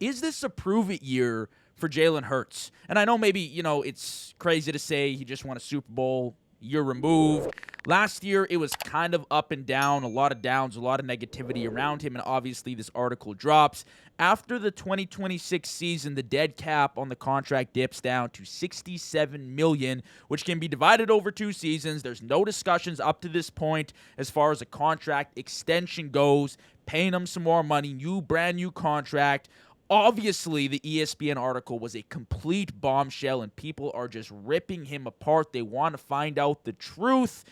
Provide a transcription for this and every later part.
is this a prove-it year for Jalen Hurts? And I know maybe, it's crazy to say he just won a Super Bowl year removed. Last year, it was kind of up and down, a lot of downs, a lot of negativity around him, and obviously this article drops. After the 2026 season, the dead cap on the contract dips down to $67 million, which can be divided over 2 seasons. There's no discussions up to this point as far as a contract extension goes, paying him some more money, brand new contract. Obviously, the ESPN article was a complete bombshell, and people are just ripping him apart. They want to find out the truth.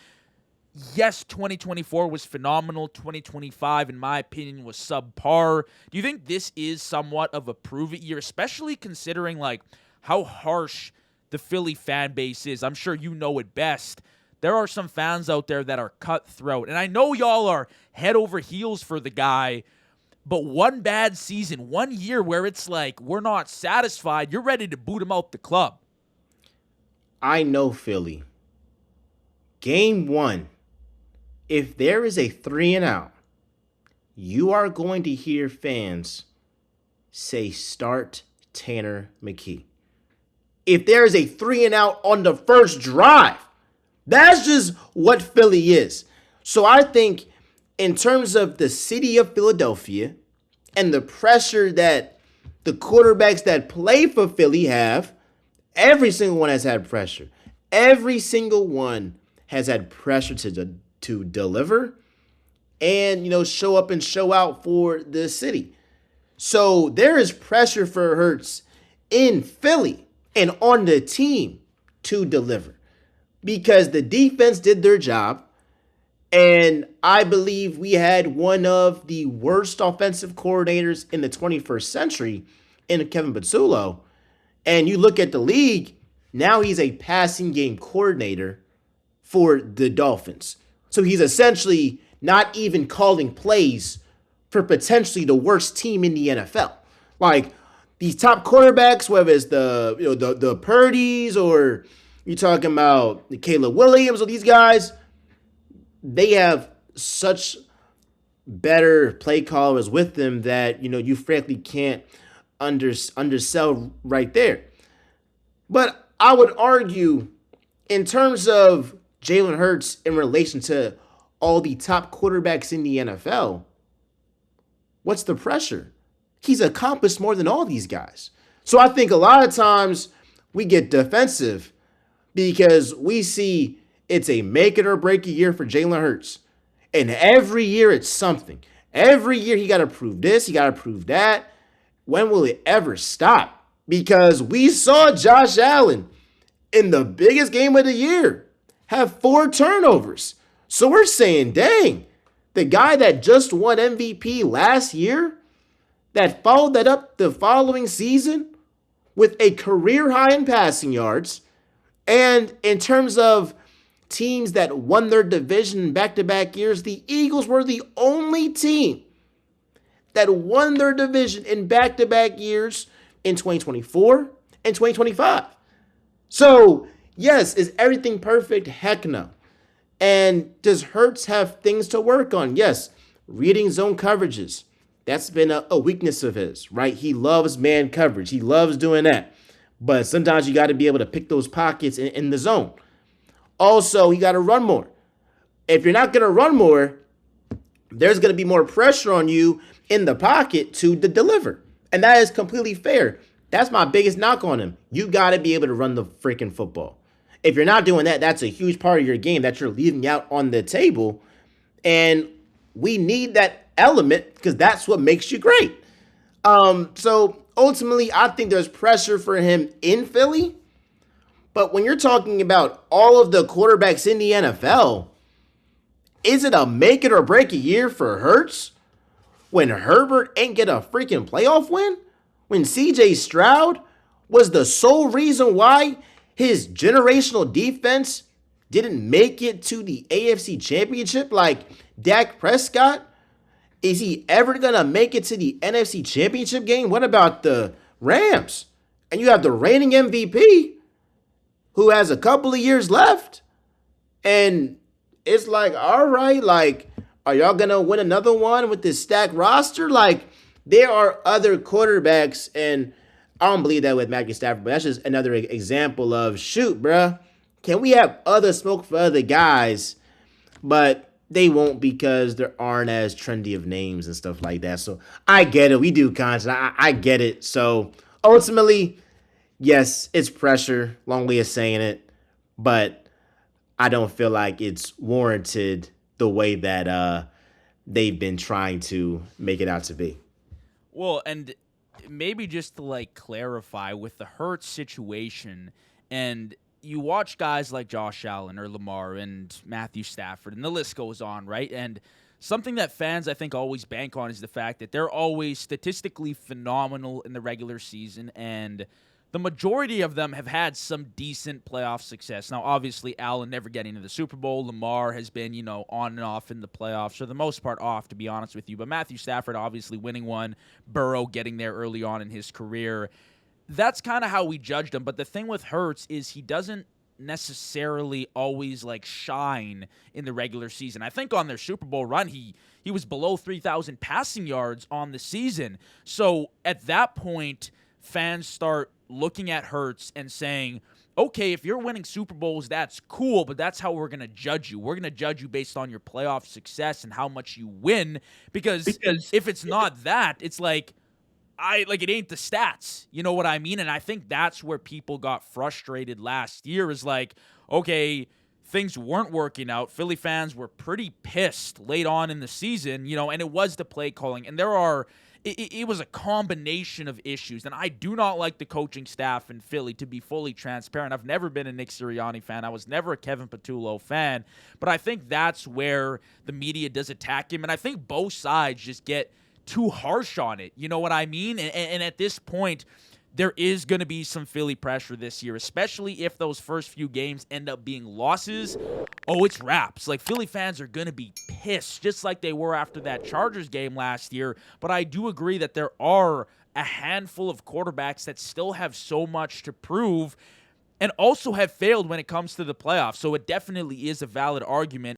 Yes, 2024 was phenomenal. 2025, in my opinion, was subpar. Do you think this is somewhat of a prove-it year, especially considering how harsh the Philly fan base is? I'm sure you know it best. There are some fans out there that are cutthroat, and I know y'all are head over heels for the guy, but one bad season, 1 year where it's we're not satisfied, you're ready to boot him out the club. I know Philly. Game 1. If there is a 3 and out, you are going to hear fans say start Tanner McKee. If there is a 3 and out on the first drive, that's just what Philly is. So I think in terms of the city of Philadelphia and the pressure that the quarterbacks that play for Philly have, every single one has had pressure. Every single one has had pressure to deliver and, show up and show out for the city. So there is pressure for Hurts in Philly and on the team to deliver because the defense did their job. And I believe we had one of the worst offensive coordinators in the 21st century in Kevin Patullo. And you look at the league, now he's a passing game coordinator for the Dolphins. So he's essentially not even calling plays for potentially the worst team in the NFL. These top quarterbacks, whether it's the Purdy's or you're talking about the Caleb Williams or these guys, they have such better play callers with them that, you frankly can't undersell right there. But I would argue in terms of Jalen Hurts in relation to all the top quarterbacks in the NFL, what's the pressure? He's accomplished more than all these guys. So I think a lot of times we get defensive because we see it's a make it or break a year for Jalen Hurts. And every year it's something. Every year he got to prove this, he got to prove that. When will it ever stop? Because we saw Josh Allen in the biggest game of the year have 4 turnovers. So we're saying, dang, the guy that just won MVP last year, that followed that up the following season with a career high in passing yards, and in terms of teams that won their division in back-to-back years, the Eagles were the only team that won their division in back-to-back years in 2024 and 2025. So, yes, is everything perfect? Heck no. And does Hurts have things to work on? Yes. Reading zone coverages. That's been a weakness of his, right? He loves man coverage. He loves doing that. But sometimes you got to be able to pick those pockets in the zone. Also, you got to run more. If you're not going to run more, there's going to be more pressure on you in the pocket to deliver. And that is completely fair. That's my biggest knock on him. You got to be able to run the freaking football. If you're not doing that, that's a huge part of your game that you're leaving out on the table. And we need that element because that's what makes you great. So ultimately, I think there's pressure for him in Philly. But when you're talking about all of the quarterbacks in the NFL, is it a make it or break a year for Hurts when Herbert ain't get a freaking playoff win? When CJ Stroud was the sole reason why his generational defense didn't make it to the AFC Championship like Dak Prescott? Is he ever going to make it to the NFC Championship game? What about the Rams? And you have the reigning MVP who has a couple of years left. And it's all right, are y'all going to win another one with this stacked roster? There are other quarterbacks, and I don't believe that with Matthew Stafford, but that's just another example of shoot, bruh. Can we have other smoke for other guys? But they won't because there aren't as trendy of names and stuff like that. So I get it. We do content. I get it. So ultimately, yes, it's pressure. Long way of saying it, but I don't feel like it's warranted the way that they've been trying to make it out to be. Well, and maybe just to like clarify with the Hurts situation, and you watch guys like Josh Allen or Lamar and Matthew Stafford, and the list goes on, right? And something that fans I think always bank on is the fact that they're always statistically phenomenal in the regular season, and the majority of them have had some decent playoff success. Now, obviously, Allen never getting to the Super Bowl. Lamar has been, on and off in the playoffs, for the most part off, to be honest with you. But Matthew Stafford obviously winning one, Burrow getting there early on in his career. That's kind of how we judged him. But the thing with Hurts is he doesn't necessarily always like shine in the regular season. I think on their Super Bowl run, he was below 3,000 passing yards on the season. So at that point, fans start looking at Hurts and saying, okay, if you're winning Super Bowls, that's cool, but that's how we're going to judge you. We're going to judge you based on your playoff success and how much you win, because if it's not that, it's like, it ain't the stats. You know what I mean? And I think that's where people got frustrated last year, is like, okay, things weren't working out. Philly fans were pretty pissed late on in the season, and it was the play calling. And it was a combination of issues. And I do not like the coaching staff in Philly, to be fully transparent. I've never been a Nick Sirianni fan. I was never a Kevin Patullo fan. But I think that's where the media does attack him. And I think both sides just get too harsh on it. You know what I mean? And at this point, there is going to be some Philly pressure this year, especially if those first few games end up being losses. Oh, it's wraps. Like, Philly fans are going to be pissed, just like they were after that Chargers game last year. But I do agree that there are a handful of quarterbacks that still have so much to prove and also have failed when it comes to the playoffs. So it definitely is a valid argument.